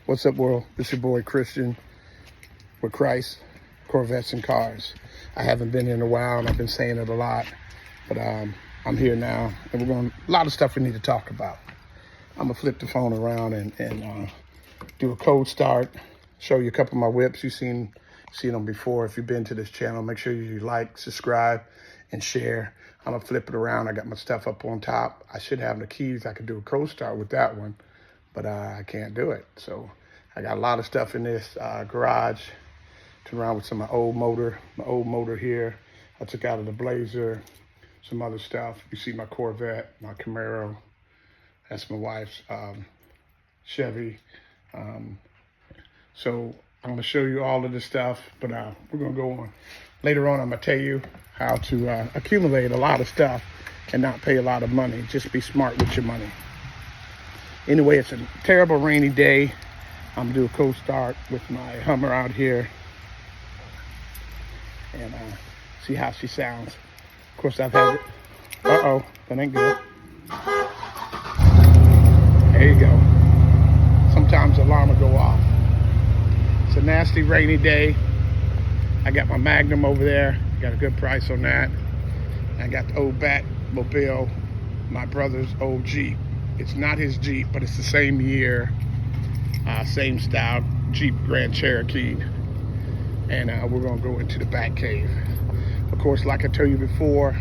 What's up, world? It's your boy Christian with Christ, Corvettes and Cars. I haven't been here in a while, and I've been saying it a lot, but I'm here now, and a lot of stuff we need to talk about. I'm gonna flip the phone around and do a cold start, show you a couple of my whips. You've seen them before. If you've been to this channel, make sure you like, subscribe, and share. I'm gonna flip it around. I got my stuff up on top. I should have the keys. I could do a cold start with that one, but I can't do it. So I got a lot of stuff in this garage. Turn around with some of my old motor here. I took out of the Blazer, some other stuff. You see my Corvette, my Camaro. That's my wife's Chevy. So I'm gonna show you all of this stuff, but we're gonna go on. Later on, I'm gonna tell you how to accumulate a lot of stuff and not pay a lot of money. Just be smart with your money. Anyway, it's a terrible rainy day. I'm gonna do a cold start with my Hummer out here and see how she sounds. Of course, I've had it. Uh-oh, that ain't good. There you go. Sometimes the alarm will go off. It's a nasty rainy day. I got my Magnum over there. Got a good price on that. I got the old Batmobile, my brother's old Jeep. It's not his Jeep, but it's the same year, same style Jeep Grand Cherokee. And we're gonna go into the back cave. Of course, like I told you before,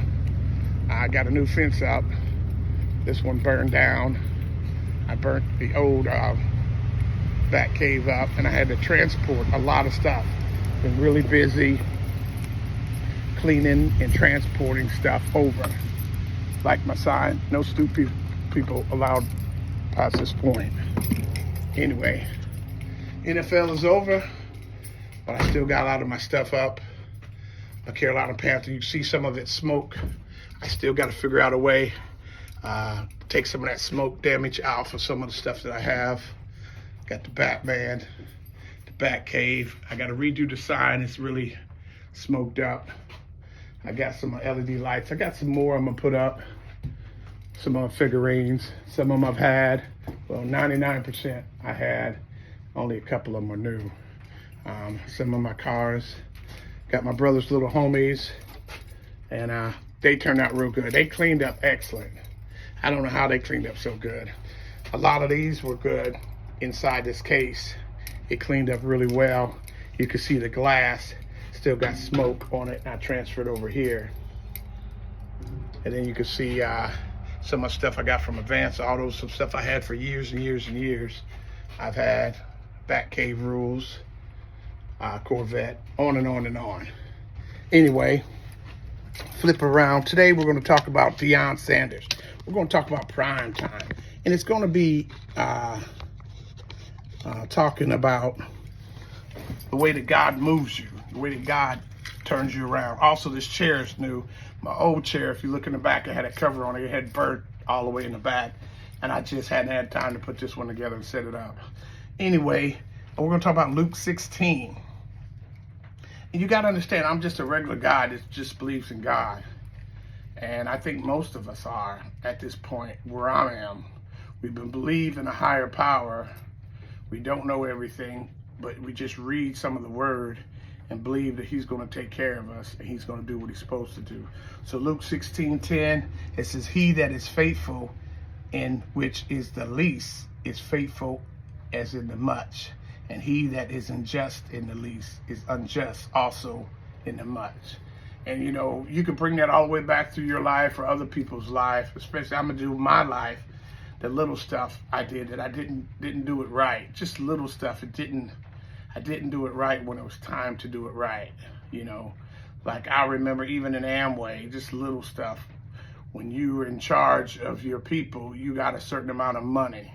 I got a new fence up. This one burned down. I burnt the old back cave up, and I had to transport a lot of stuff. Been really busy cleaning and transporting stuff over. Like my sign, no stupid people allowed past this point. Anyway, NFL is over, but I still got a lot of my stuff up. My Carolina Panther, you see some of it smoke. I still got to figure out a way, take some of that smoke damage out for some of the stuff that I have. Got the Batman, the Bat Cave. I got to redo the sign. It's really smoked up. I got some LED lights. I got some more I'm gonna put up. Some figurines. Some of them I've had. Well, 99% I had. Only a couple of them are new. Some of my cars. Got my brother's little homies. And they turned out real good. They cleaned up excellent. I don't know how they cleaned up so good. A lot of these were good inside this case. It cleaned up really well. You can see the glass still got smoke on it. I transferred over here. And then you can see some of the stuff I got from Advance Autos, some stuff I had for years and years and years. I've had Batcave rules, Corvette, on and on and on. Anyway, flip around. Today we're going to talk about Deion Sanders. We're going to talk about prime time. And it's going to be talking about the way that God moves you, the way that God turns you around. Also, this chair is new. My old chair, if you look in the back, it had a cover on it. It had burnt all the way in the back. And I just hadn't had time to put this one together and set it up. Anyway, we're going to talk about Luke 16. And you got to understand, I'm just a regular guy that just believes in God. And I think most of us are at this point where I am. We've been believed in a higher power. We don't know everything, but we just read some of the word and believe that he's going to take care of us and he's going to do what he's supposed to do. So Luke 16:10, it says, he that is faithful in which is the least is faithful as in the much. And he that is unjust in the least is unjust also in the much. And you know, you can bring that all the way back through your life or other people's life, especially I'm going to do my life. The little stuff I did that I didn't do it right. Just little stuff. I didn't do it right when it was time to do it right. You know, like I remember even in Amway, just little stuff. When you were in charge of your people, you got a certain amount of money.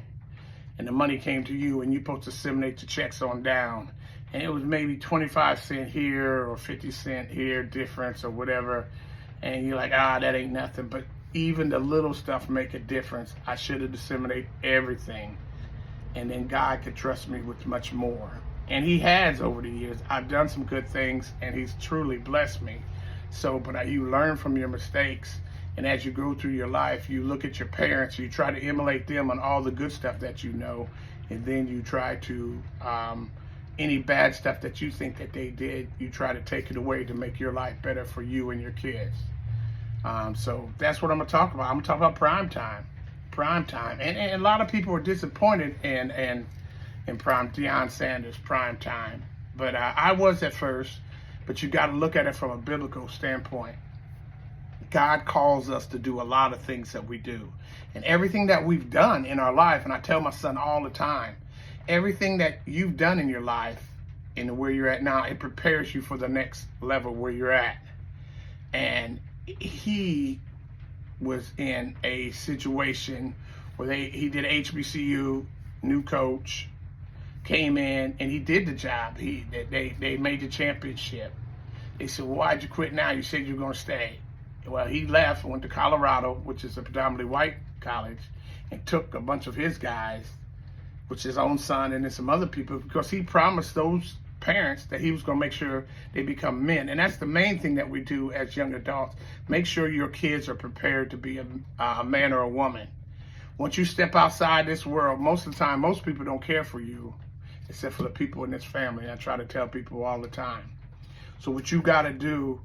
And the money came to you and you're supposed to disseminate the checks on down. And it was maybe 25 cents here or 50 cents here difference or whatever. And you're like, that ain't nothing. But even the little stuff make a difference. I should have disseminated everything. And then God could trust me with much more. And he has over the years. I've done some good things and he's truly blessed me. So, but you learn from your mistakes And as you go through your life, you look at your parents, you try to emulate them on all the good stuff that you know, and then you try to, any bad stuff that you think that they did, you try to take it away to make your life better for you and your kids. So that's what I'm going to talk about. I'm going to talk about prime time. Prime time. And a lot of people are disappointed in Deion Sanders' prime time. But I was at first, but you got to look at it from a biblical standpoint. God calls us to do a lot of things that we do. And everything that we've done in our life, and I tell my son all the time, everything that you've done in your life and where you're at now, it prepares you for the next level where you're at. And he was in a situation where he did HBCU, new coach, came in, and he did the job. They made the championship. They said, well, why'd you quit now? You said you were going to stay. Well, he left, went to Colorado, which is a predominantly white college, and took a bunch of his guys, which his own son and then some other people, because he promised those parents that he was going to make sure they become men. And that's the main thing that we do as young adults. Make sure your kids are prepared to be a man or a woman. Once you step outside this world, most of the time, most people don't care for you, except for the people in this family. I try to tell people all the time. So what you got to do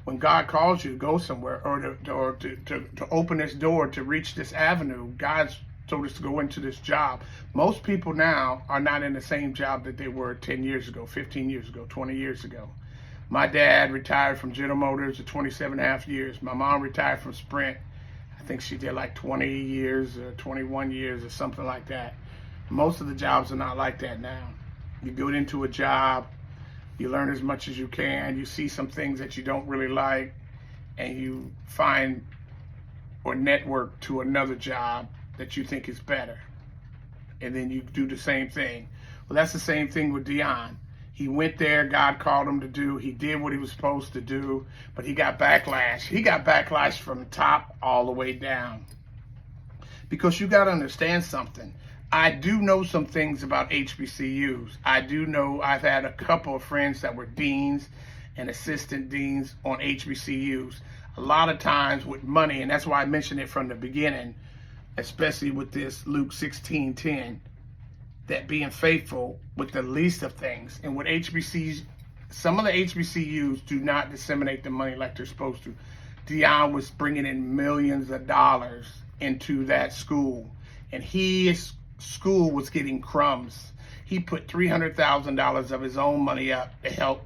when God calls you to go somewhere or to open this door, to reach this avenue, God's told us to go into this job. Most people now are not in the same job that they were 10 years ago, 15 years ago, 20 years ago. My dad retired from General Motors at 27 and a half years. My mom retired from Sprint. I think she did like 20 years or 21 years or something like that. Most of the jobs are not like that now. You go into a job, you learn as much as you can, you see some things that you don't really like, and you find or network to another job that you think is better. And then you do the same thing. Well, that's the same thing with Deion. He went there, God called him to do, he did what he was supposed to do, but he got backlash. He got backlash from the top all the way down. Because you got to understand something. I do know some things about HBCUs. I do know I've had a couple of friends that were deans and assistant deans on HBCUs. A lot of times with money, and that's why I mentioned it from the beginning, especially with this Luke 16:10, that being faithful with the least of things. And with HBCUs, some of the HBCUs do not disseminate the money like they're supposed to. Deion was bringing in millions of dollars into that school, and his school was getting crumbs. He put $300,000 of his own money up to help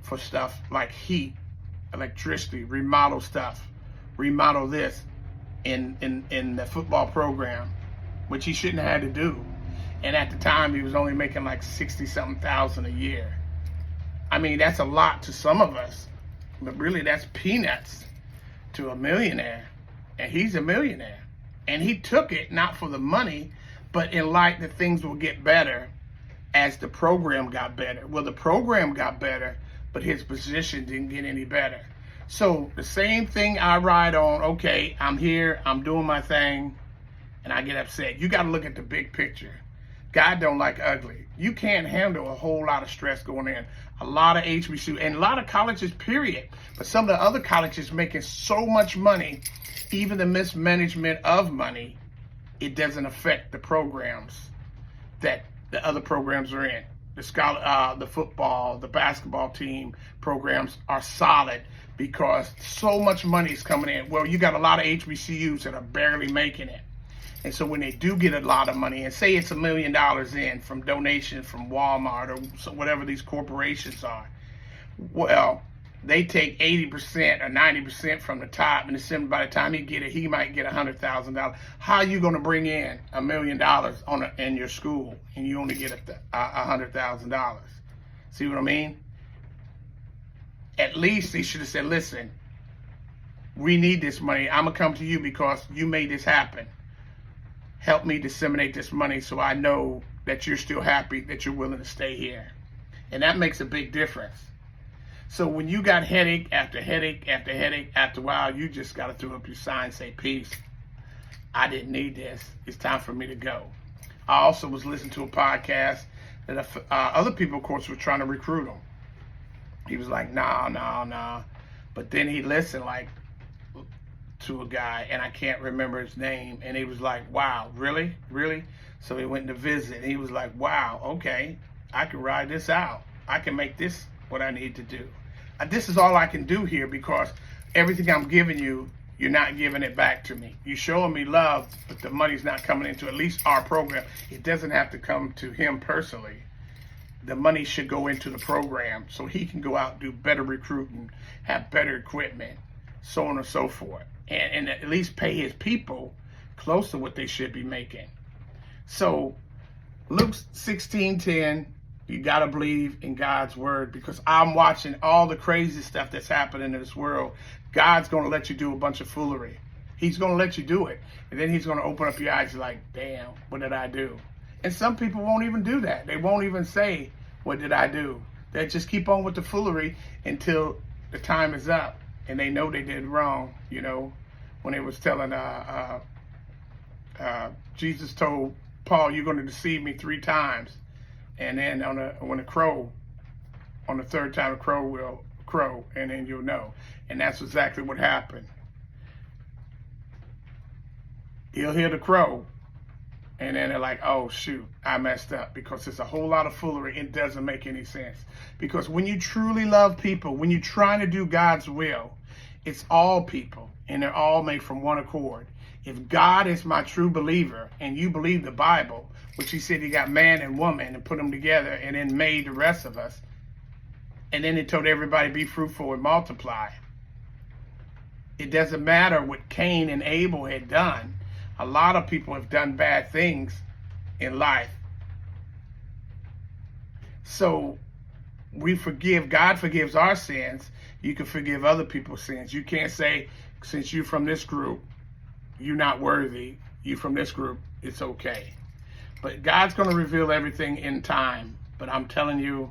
for stuff like heat, electricity, remodel stuff, remodel this in the football program, which he shouldn't have had to do. And at the time, he was only making like 60-something thousand a year. I mean, that's a lot to some of us, but really that's peanuts to a millionaire. And he's a millionaire. And he took it not for the money, but in light that things will get better as the program got better. Well, the program got better, but his position didn't get any better. So the same thing I ride on, okay, I'm here, I'm doing my thing, and I get upset. You got to look at the big picture. God don't like ugly. You can't handle a whole lot of stress going in. A lot of HBCU and a lot of colleges, period. But some of the other colleges making so much money, even the mismanagement of money, it doesn't affect the programs that the other programs are in. The football, the basketball team programs are solid because so much money is coming in. Well, you got a lot of HBCUs that are barely making it. And so when they do get a lot of money, and say it's $1 million in from donations from Walmart or whatever these corporations are, well, they take 80% or 90% from the top, and then by the time he get it, he might get $100,000. How are you going to bring in $1 million in your school, and you only get $100,000? See what I mean? At least they should have said, listen, we need this money. I'm going to come to you because you made this happen. Help me disseminate this money so I know that you're still happy, that you're willing to stay here. And that makes a big difference. So when you got headache after headache after headache, after a while, you just got to throw up your sign and say, peace. I didn't need this. It's time for me to go. I also was listening to a podcast that other people, of course, were trying to recruit him. He was like, nah. But then he listened like to a guy, and I can't remember his name, and he was like, wow, really? So he went to visit, and he was like, wow, okay, I can ride this out. I can make this what I need to do. This is all I can do here, because everything I'm giving you, you're not giving it back to me. You're showing me love, but the money's not coming into at least our program. It doesn't have to come to him personally. The money should go into the program so he can go out and do better recruiting, have better equipment, so on and so forth. And at least pay his people close to what they should be making. So Luke 16:10, you got to believe in God's word, because I'm watching all the crazy stuff that's happening in this world. God's going to let you do a bunch of foolery. He's going to let you do it. And then he's going to open up your eyes. You're like, damn, what did I do? And some people won't even do that. They won't even say, what did I do? They just keep on with the foolery until the time is up and they know they did wrong. You know, when they was telling, Jesus told Paul, you're going to deceive me 3 times. And then on the third time, a crow will crow, and then you'll know. And that's exactly what happened. He'll hear the crow, and then they're like, oh, shoot, I messed up, because it's a whole lot of foolery. It doesn't make any sense. Because when you truly love people, when you're trying to do God's will, it's all people, and they're all made from one accord. If God is my true believer, and you believe the Bible, which he said he got man and woman and put them together and then made the rest of us, and then he told everybody be fruitful and multiply. It doesn't matter what Cain and Abel had done. A lot of people have done bad things in life. So we forgive. God forgives our sins. You can forgive other people's sins. You can't say, since you're from this group, you're not worthy. You from this group, it's okay. But God's going to reveal everything in time. But I'm telling you,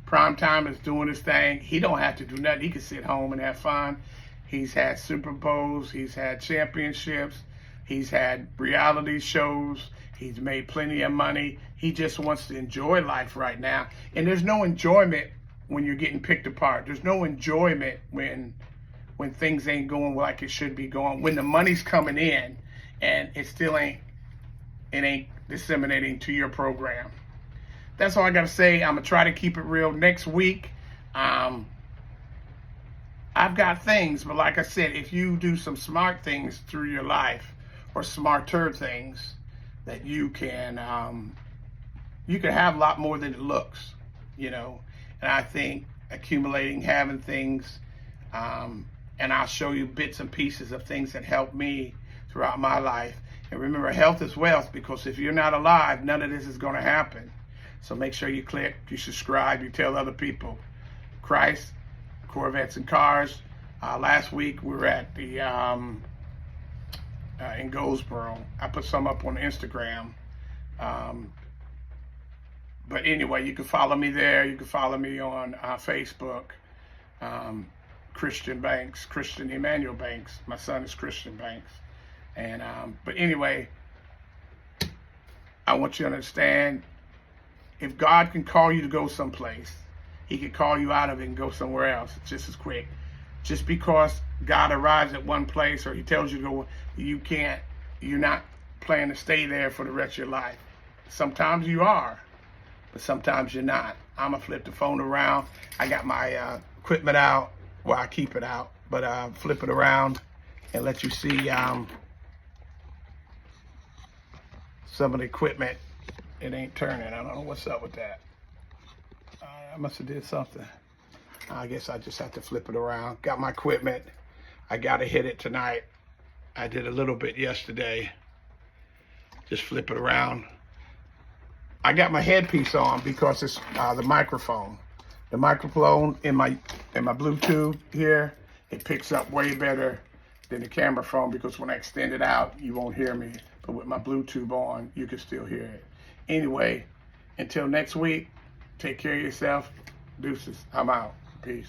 Prime Time is doing his thing. He don't have to do nothing. He can sit home and have fun. He's had Super Bowls. He's had championships. He's had reality shows. He's made plenty of money. He just wants to enjoy life right now. And there's no enjoyment when you're getting picked apart. There's no enjoyment when things ain't going like it should be going. When the money's coming in and it ain't disseminating to your program. That's all I got to say. I'm going to try to keep it real next week. I've got things, but like I said, if you do some smart things through your life, or smarter things, that you can have a lot more than it looks, you know. And I think accumulating, having things, and I'll show you bits and pieces of things that helped me throughout my life. And remember, health is wealth, because if you're not alive, none of this is going to happen. So make sure you click, you subscribe, you tell other people. Christ, Corvettes and Cars. Last week we were at the in Goldsboro. I put some up on Instagram. But anyway, you can follow me there. You can follow me on Facebook. Christian Banks, Christian Emmanuel Banks. My son is Christian Banks. And but anyway, I want you to understand, if God can call you to go someplace, he can call you out of it and go somewhere else just as quick. Just because God arrives at one place or he tells you to go, you're not planning to stay there for the rest of your life. Sometimes you are, but sometimes you're not. I'm going to flip the phone around. I got my equipment out. Well, I keep it out, but flip it around and let you see some of the equipment. It ain't turning. I don't know what's up with that. I must have did something. I guess I just have to flip it around. Got my equipment. I got to hit it tonight. I did a little bit yesterday. Just flip it around. I got my headpiece on because it's the microphone. The microphone in my Bluetooth here, it picks up way better than the camera phone, because when I extend it out, you won't hear me. But with my Bluetooth on, you can still hear it. Anyway, until next week, take care of yourself. Deuces. I'm out. Peace.